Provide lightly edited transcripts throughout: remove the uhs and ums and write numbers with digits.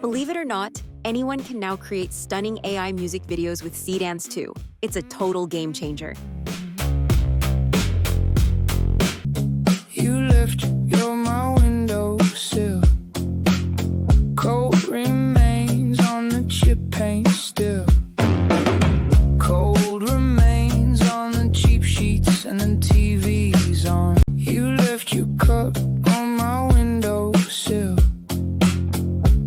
Believe it or not, anyone can now create stunning AI music videos with Seedance too. It's a total game changer. You left my windowsill. Cold remains on the chip paint still. Cold remains on the cheap sheets and the TV's on. You left your cup on my windowsill.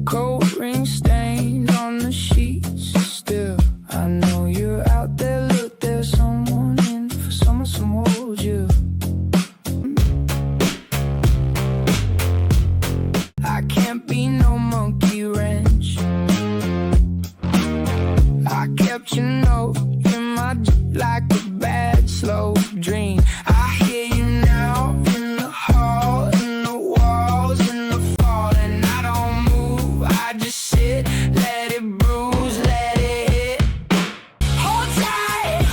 Cold ring stains on the sheets still. I know you're out there, look, there's someone in for someone to hold you. I can't be no monkey wrench. I kept your note in my like a bad slow dream. I hear you now in the hall, in the walls, in the fall, and I don't move. I just sit, let it bruise, let it hit. Hold tight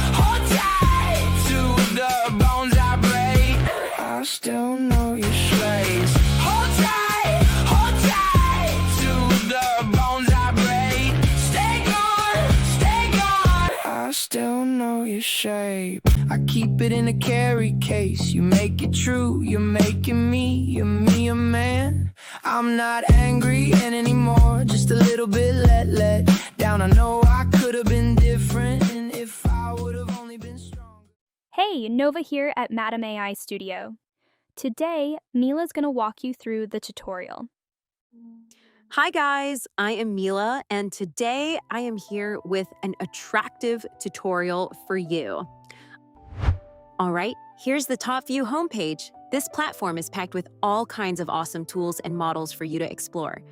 to the bones I break. I still know your slaves. Hold tight to the bones I break. Stay gone. I still know your shape. I keep it in a carry case. You make it true, you're making me a man. I'm not angry anymore, just a little bit let down. I know I could have been different, and if I would have only been stronger. Hey, Nova here at Madam AI Studio. Today, Mila's going to walk you through the tutorial. Hi guys, I am Mila, and today I am here with an attractive tutorial for you. All right, here's the TopView homepage. This platform is packed with all kinds of awesome tools and models for you to explore.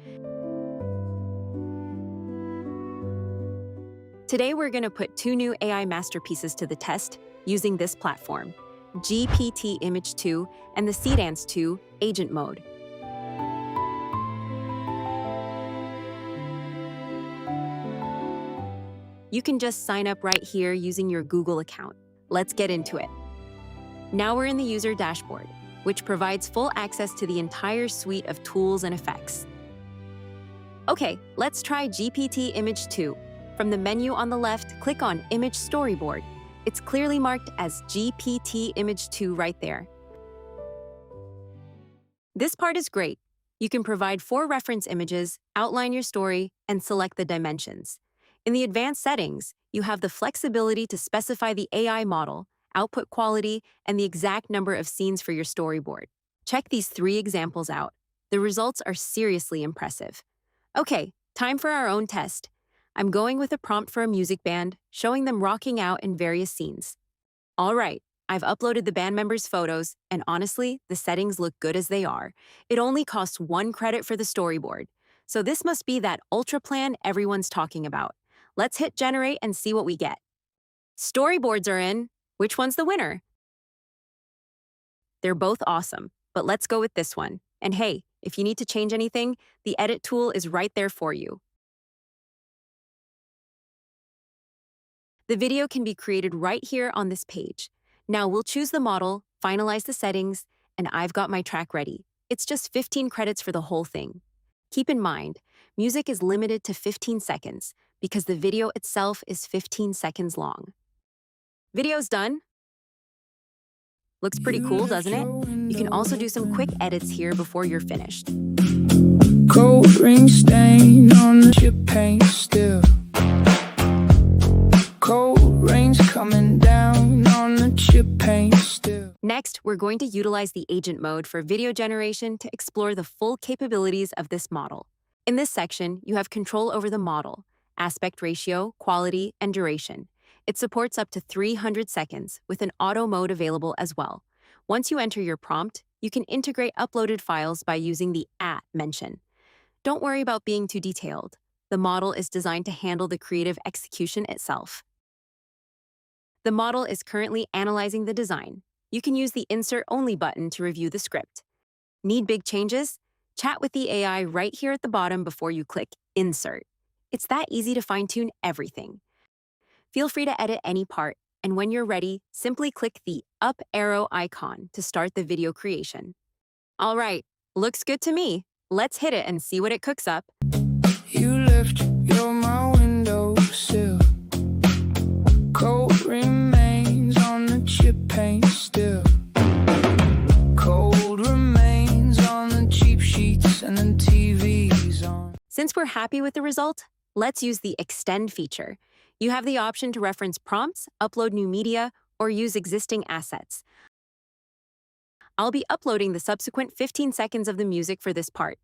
Today we're going to put 2 new AI masterpieces to the test using this platform, GPT Image 2 and the Seedance 2 Agent Mode. You can just sign up right here using your Google account. Let's get into it. Now we're in the user dashboard, which provides full access to the entire suite of tools and effects. Okay, let's try GPT Image 2. From the menu on the left, click on Image Storyboard. It's clearly marked as GPT Image 2 right there. This part is great. You can provide 4 reference images, outline your story, and select the dimensions. In the advanced settings, you have the flexibility to specify the AI model, output quality, and the exact number of scenes for your storyboard. Check these 3 examples out. The results are seriously impressive. Okay, time for our own test. I'm going with a prompt for a music band, showing them rocking out in various scenes. All right, I've uploaded the band members' photos, and honestly, the settings look good as they are. It only costs 1 credit for the storyboard. So this must be that Ultra Plan everyone's talking about. Let's hit generate and see what we get. Storyboards are in. Which one's the winner? They're both awesome, but let's go with this one. And hey, if you need to change anything, the edit tool is right there for you. The video can be created right here on this page. Now we'll choose the model, finalize the settings, and I've got my track ready. It's just 15 credits for the whole thing. Keep in mind, music is limited to 15 seconds because the video itself is 15 seconds long. Video's done. Looks pretty cool, doesn't it? You can also do some quick edits here before you're finished. Cold ring stain on the chip paint still. Cold rain's coming down on the chip paint still. Next, we're going to utilize the agent mode for video generation to explore the full capabilities of this model. In this section, you have control over the model, aspect ratio, quality, and duration. It supports up to 300 seconds with an auto mode available as well. Once you enter your prompt, you can integrate uploaded files by using the @ mention. Don't worry about being too detailed. The model is designed to handle the creative execution itself. The model is currently analyzing the design. You can use the Insert Only button to review the script. Need big changes? Chat with the AI right here at the bottom before you click Insert. It's that easy to fine-tune everything. Feel free to edit any part, and when you're ready, simply click the up arrow icon to start the video creation. All right, looks good to me. Let's hit it and see what it cooks up. You left, you're my windowsill. Cold remains on the chip paint still. Cold remains on the cheap sheets and the TV's on. Since we're happy with the result, let's use the Extend feature. You have the option to reference prompts, upload new media, or use existing assets. I'll be uploading the subsequent 15 seconds of the music for this part.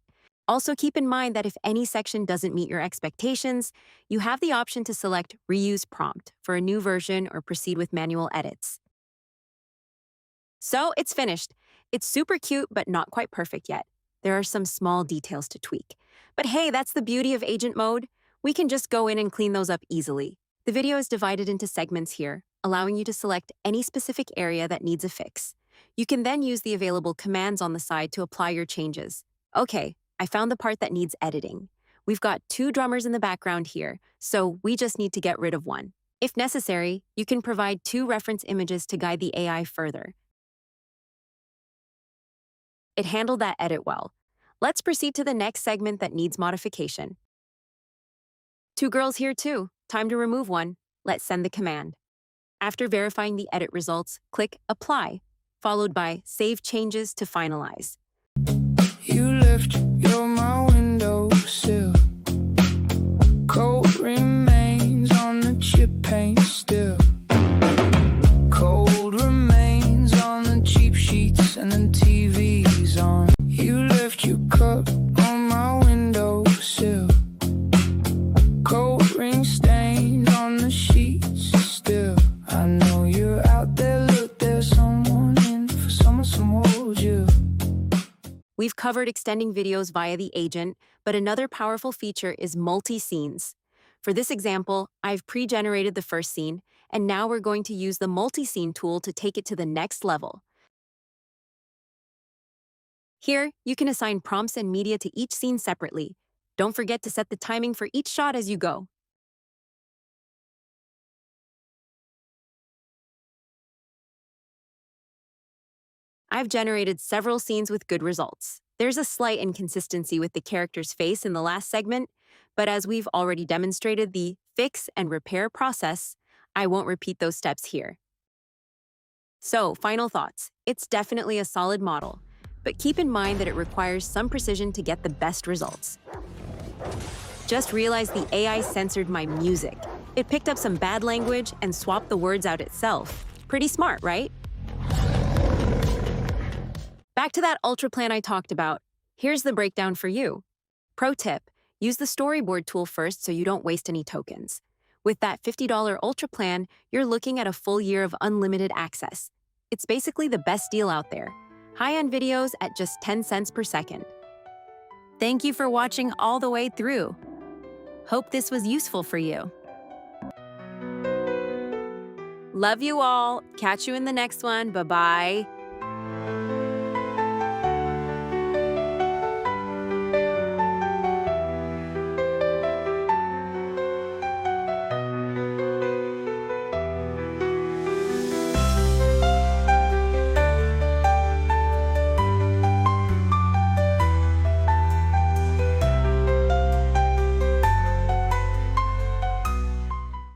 Also keep in mind that if any section doesn't meet your expectations, you have the option to select Reuse Prompt for a new version or proceed with manual edits. So it's finished. It's super cute, but not quite perfect yet. There are some small details to tweak. But hey, that's the beauty of agent mode. We can just go in and clean those up easily. The video is divided into segments here, allowing you to select any specific area that needs a fix. You can then use the available commands on the side to apply your changes. Okay, I found the part that needs editing. We've got 2 drummers in the background here, so we just need to get rid of one. If necessary, you can provide 2 reference images to guide the AI further. It handled that edit well. Let's proceed to the next segment that needs modification. 2 girls here too. Time to remove one. Let's send the command. After verifying the edit results, click Apply, followed by Save Changes to finalize. You left, you're my windowsill. Cold remains on the chip paint still. Cold remains on the cheap sheets and the TV's on. You left your cup on my windowsill. Cold ring stains on the sheets still. I know you're out there, look, there's someone in for someone to hold you. We've covered extending videos via the agent, but another powerful feature is multi-scenes. For this example, I've pre-generated the first scene, and now we're going to use the multi-scene tool to take it to the next level. Here, you can assign prompts and media to each scene separately. Don't forget to set the timing for each shot as you go. I've generated several scenes with good results. There's a slight inconsistency with the character's face in the last segment, but as we've already demonstrated the fix and repair process, I won't repeat those steps here. So, final thoughts. It's definitely a solid model, but keep in mind that it requires some precision to get the best results. Just realized the AI censored my music. It picked up some bad language and swapped the words out itself. Pretty smart, right? Back to that Ultra Plan I talked about. Here's the breakdown for you. Pro tip, use the Storyboard tool first so you don't waste any tokens. With that $50 Ultra Plan, you're looking at a full year of unlimited access. It's basically the best deal out there. High-end videos at just 10 cents per second. Thank you for watching all the way through. Hope this was useful for you. Love you all. Catch you in the next one. Bye-bye.